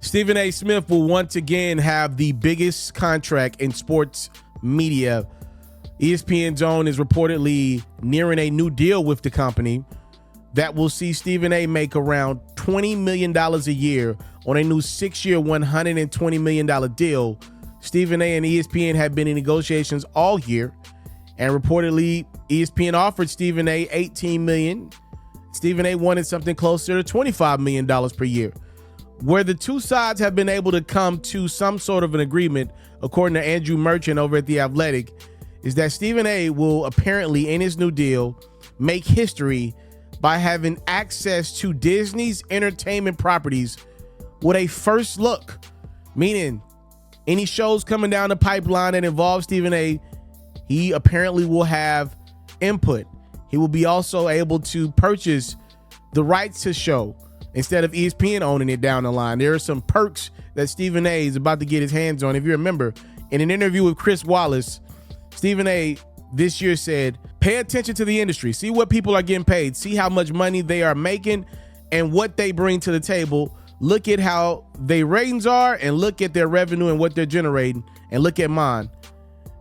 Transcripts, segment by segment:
Stephen A. Smith will once again have the biggest contract in sports media. ESPN's own is reportedly nearing a new deal with the company that will see Stephen A. make around $20 million a year on a new 6-year, $120 million deal. Stephen A. and ESPN have been in negotiations all year, and reportedly ESPN offered Stephen A. $18 million. Stephen A. wanted something closer to $25 million per year. Where the two sides have been able to come to some sort of an agreement, according to Andrew Merchant over at The Athletic, is that Stephen A. will apparently, in his new deal, make history by having access to Disney's entertainment properties with a first look, meaning any shows coming down the pipeline that involve Stephen A., he apparently will have input. He will be also able to purchase the rights to show instead of ESPN owning it down the line. There are some perks that Stephen A. is about to get his hands on. If you remember, in an interview with Chris Wallace, Stephen A. this year said, pay attention to the industry, see what people are getting paid, see how much money they are making and what they bring to the table. Look at how their ratings are and look at their revenue and what they're generating and look at mine.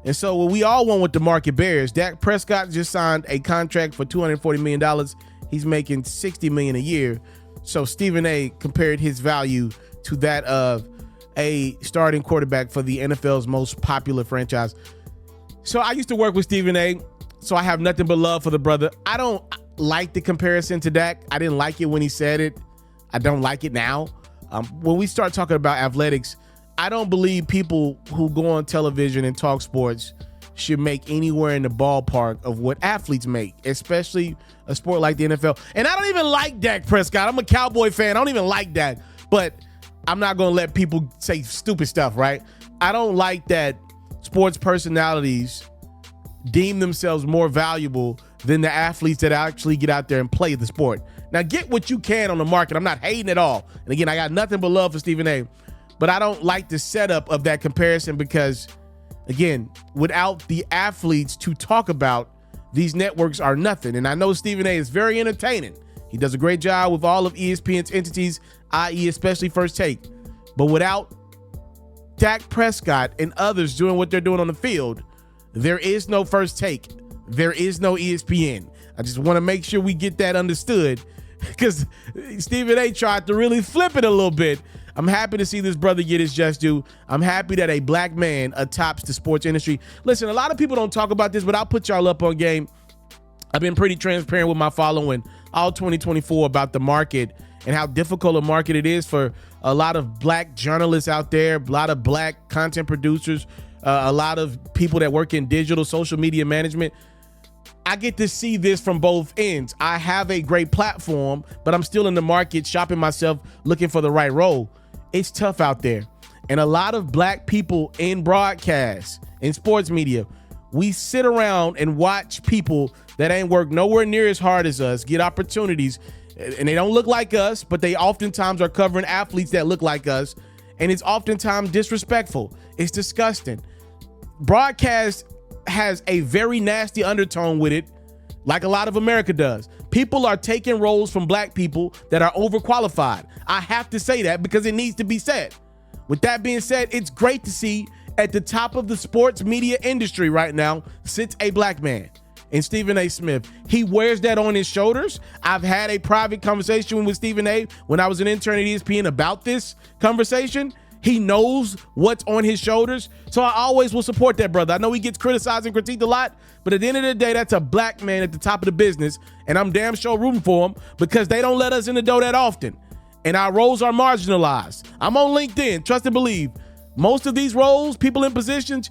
And so what we all want what the market bears. Dak Prescott just signed a contract for $240 million. He's making $60 million a year. So Stephen A. compared his value to that of a starting quarterback for the NFL's most popular franchise. So I used to work with Stephen A., so I have nothing but love for the brother. I don't like the comparison to Dak. I didn't like it when he said it. I don't like it now. When we start talking about athletics, I don't believe people who go on television and talk sports should make anywhere in the ballpark of what athletes make, especially a sport like the NFL. And I don't even like Dak Prescott. I'm a Cowboy fan. I don't even like that. But I'm not going to let people say stupid stuff, right? I don't like that sports personalities deem themselves more valuable than the athletes that actually get out there and play the sport. Now, get what you can on the market. I'm not hating at all. And again, I got nothing but love for Stephen A. But I don't like the setup of that comparison because, again, without the athletes to talk about, these networks are nothing. And I know Stephen A. is very entertaining. He does a great job with all of ESPN's entities, i.e. especially First Take. But without Dak Prescott and others doing what they're doing on the field, there is no First Take. There is no ESPN. I just want to make sure we get that understood because Stephen A. tried to really flip it a little bit. I'm happy to see this brother get his just due. I'm happy that a black man attops the sports industry. Listen, a lot of people don't talk about this, but I'll put y'all up on game. I've been pretty transparent with my following all 2024 about the market and how difficult a market it is for a lot of black journalists out there, a lot of black content producers, a lot of people that work in digital social media management. I get to see this from both ends. I have a great platform, but I'm still in the market shopping myself, looking for the right role. It's tough out there. And a lot of black people in broadcast, in sports media, we sit around and watch people that ain't work nowhere near as hard as us get opportunities, and they don't look like us, but they oftentimes are covering athletes that look like us, and it's oftentimes disrespectful. It's disgusting. Broadcast has a very nasty undertone with it, like a lot of America does. People are taking roles from black people that are overqualified. I have to say that because it needs to be said. With that being said, it's great to see at the top of the sports media industry right now sits a black man in Stephen A. Smith. He wears that on his shoulders. I've had a private conversation with Stephen A. when I was an intern at ESPN about this conversation. He knows what's on his shoulders. So I always will support that brother. I know he gets criticized and critiqued a lot, but at the end of the day, that's a black man at the top of the business. And I'm damn sure rooting for him because they don't let us in the door that often. And our roles are marginalized. I'm on LinkedIn, trust and believe. Most of these roles, people in positions,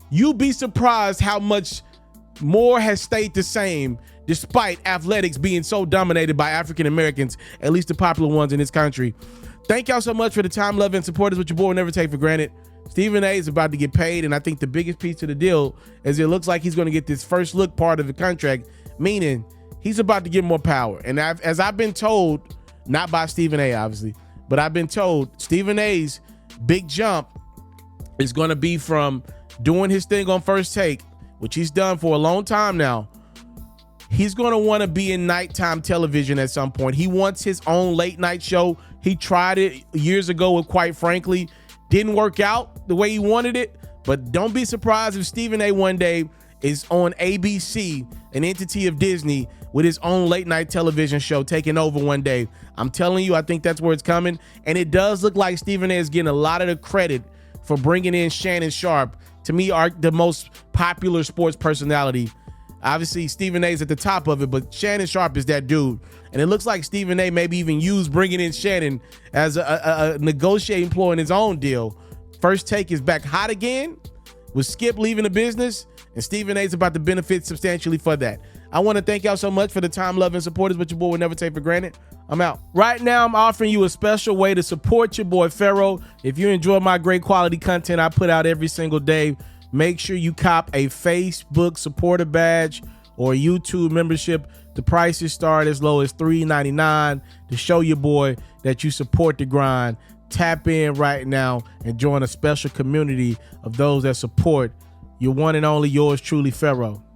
you'd be surprised how much more has stayed the same despite athletics being so dominated by African Americans, at least the popular ones in this country. Thank y'all so much for the time, love, and support. Is what your boy will never take for granted. Stephen A. is about to get paid, and I think the biggest piece of the deal is it looks like he's going to get this first look part of the contract, meaning he's about to get more power. And as I've been told, not by Stephen A. obviously, but I've been told Stephen A.'s big jump is going to be from doing his thing on First Take, which he's done for a long time now. He's going to want to be in nighttime television at some point. He wants his own late night show. He tried it years ago with, quite frankly, didn't work out the way he wanted it. But don't be surprised if Stephen A. one day is on ABC, an entity of Disney, with his own late night television show taking over one day. I'm telling you, I think that's where it's coming. And it does look like Stephen A. is getting a lot of the credit for bringing in Shannon Sharpe, to me, the most popular sports personality. Obviously, Stephen A. is at the top of it, but Shannon Sharpe is that dude. And it looks like Stephen A. maybe even used bringing in Shannon as a negotiating ploy in his own deal. First Take is back hot again with Skip leaving the business, and Stephen A. is about to benefit substantially for that. I want to thank y'all so much for the time, love, and supporters, but your boy will never take for granted. I'm out. Right now, I'm offering you a special way to support your boy Ferro. If you enjoy my great quality content I put out every single day, make sure you cop a Facebook supporter badge or a YouTube membership. The prices start as low as $3.99 to show your boy that you support the grind. Tap in right now and join a special community of those that support your one and only, yours truly, Ferro.